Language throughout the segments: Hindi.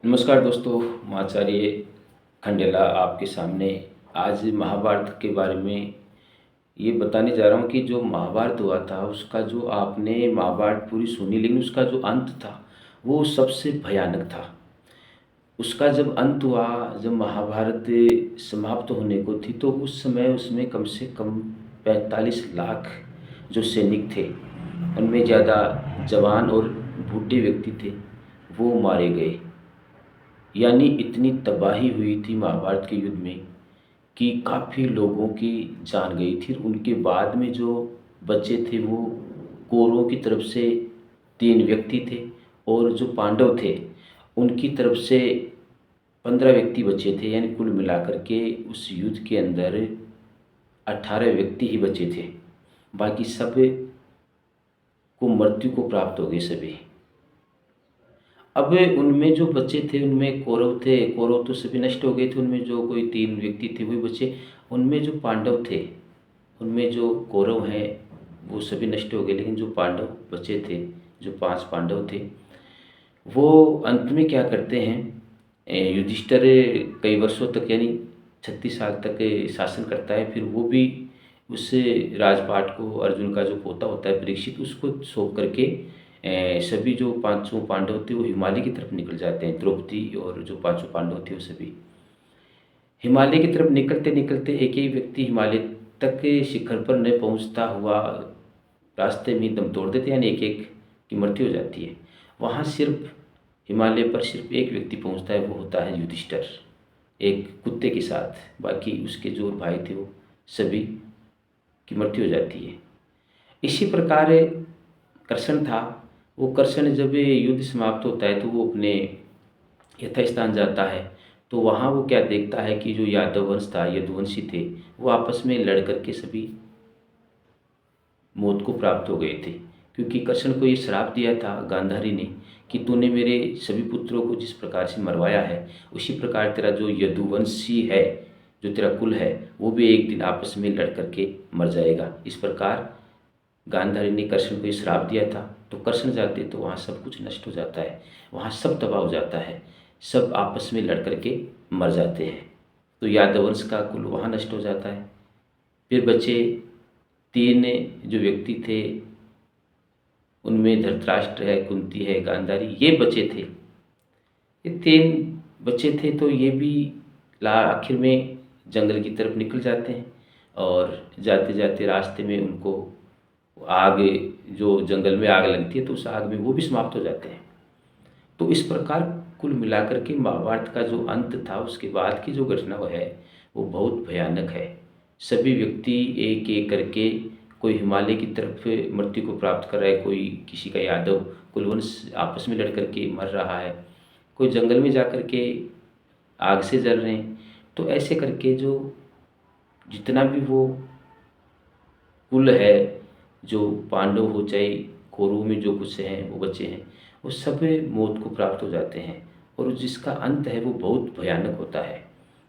नमस्कार दोस्तों, मैं आचार्य खंडेला आपके सामने आज महाभारत के बारे में ये बताने जा रहा हूँ कि जो महाभारत हुआ था उसका जो आपने महाभारत पूरी सुनी, लेकिन उसका जो अंत था वो सबसे भयानक था। उसका जब अंत हुआ, जब महाभारत समाप्त होने को थी, तो उस समय उसमें कम से कम 45 लाख जो सैनिक थे, उनमें ज़्यादा जवान और बूढ़े व्यक्ति थे, वो मारे गए। यानी इतनी तबाही हुई थी महाभारत के युद्ध में कि काफ़ी लोगों की जान गई थी। उनके बाद में जो बचे थे वो कौरवों की तरफ से 3 व्यक्ति थे, और जो पांडव थे उनकी तरफ से 15 व्यक्ति बचे थे। यानी कुल मिलाकर के उस युद्ध के अंदर 18 व्यक्ति ही बचे थे। बाकी सब को मृत्यु को प्राप्त हो गए सभी। अब उनमें जो बचे थे उनमें कौरव थे, कौरव तो सभी नष्ट हो गए थे, उनमें जो कोई 3 व्यक्ति थे वही बचे। उनमें जो पांडव थे, उनमें जो कौरव हैं वो सभी नष्ट हो गए, लेकिन जो पांडव बचे थे, जो 5 पांडव थे, वो अंत में क्या करते हैं, युधिष्ठिर कई वर्षों तक यानी 36 साल तक शासन करता है। फिर वो भी उस राजपाट को, अर्जुन का जो पोता होता है परीक्षित, उसको सौंप करके सभी जो 5 पांडव थे वो हिमालय की तरफ निकल जाते हैं। द्रौपदी और जो 5 पांडव थे वो सभी हिमालय की तरफ निकलते निकलते एक ही व्यक्ति हिमालय तक शिखर पर न पहुंचता हुआ रास्ते में दम तोड़ देते हैं, यानी एक एक की मृत्यु हो जाती है। वहाँ सिर्फ हिमालय पर सिर्फ एक व्यक्ति पहुंचता है, वो होता है युधिष्ठिर, एक कुत्ते के साथ। बाकी उसके जो भाई थे वो सभी की मृत्यु हो जाती है। इसी प्रकार कृष्ण था, वो कृष्ण जब ये युद्ध समाप्त होता है तो वो अपने यथास्थान जाता है। तो वहाँ वो क्या देखता है कि जो यादव वंश था, यदुवंशी थे, वो आपस में लड़ करके सभी मौत को प्राप्त हो गए थे। क्योंकि कृष्ण को ये श्राप दिया था गांधारी ने कि तूने मेरे सभी पुत्रों को जिस प्रकार से मरवाया है, उसी प्रकार तेरा जो यदुवंशी है, जो तेरा कुल है, वो भी एक दिन आपस में लड़ करके मर जाएगा। इस प्रकार गांधारी ने कृष्ण को ये श्राप दिया था। तो कृष्ण जाते तो वहाँ सब कुछ नष्ट हो जाता है, वहाँ सब तबाह हो जाता है, सब आपस में लड़ करके मर जाते हैं। तो यादव वंश का कुल वहाँ नष्ट हो जाता है। फिर बचे 3 जो व्यक्ति थे, उनमें धृतराष्ट्र है, कुंती है, गांधारी, ये बचे थे। ये 3 बचे थे, तो ये भी आखिर में जंगल की तरफ निकल जाते हैं, और जाते जाते रास्ते में उनको आग, जो जंगल में आग लगती है तो उस आग में वो भी समाप्त हो जाते हैं। तो इस प्रकार कुल मिलाकर के महाभारत का जो अंत था, उसके बाद की जो घटना वो है वो बहुत भयानक है। सभी व्यक्ति एक एक करके, कोई हिमालय की तरफ मृत्यु को प्राप्त कर रहा है, कोई किसी का यादव कुलवंश आपस में लड़ करके मर रहा है, कोई जंगल में जा कर के आग से जल रहे हैं। तो ऐसे करके जो जितना भी वो कुल है, जो पांडव हो चाहे कौरवों में जो कुछ हैं वो बच्चे हैं, वो सब मौत को प्राप्त हो जाते हैं। और जिसका अंत है वो बहुत भयानक होता है,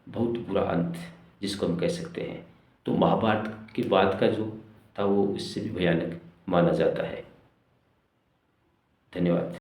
बहुत बुरा अंत जिसको हम कह सकते हैं। तो महाभारत के बाद का जो था वो इससे भी भयानक माना जाता है। धन्यवाद।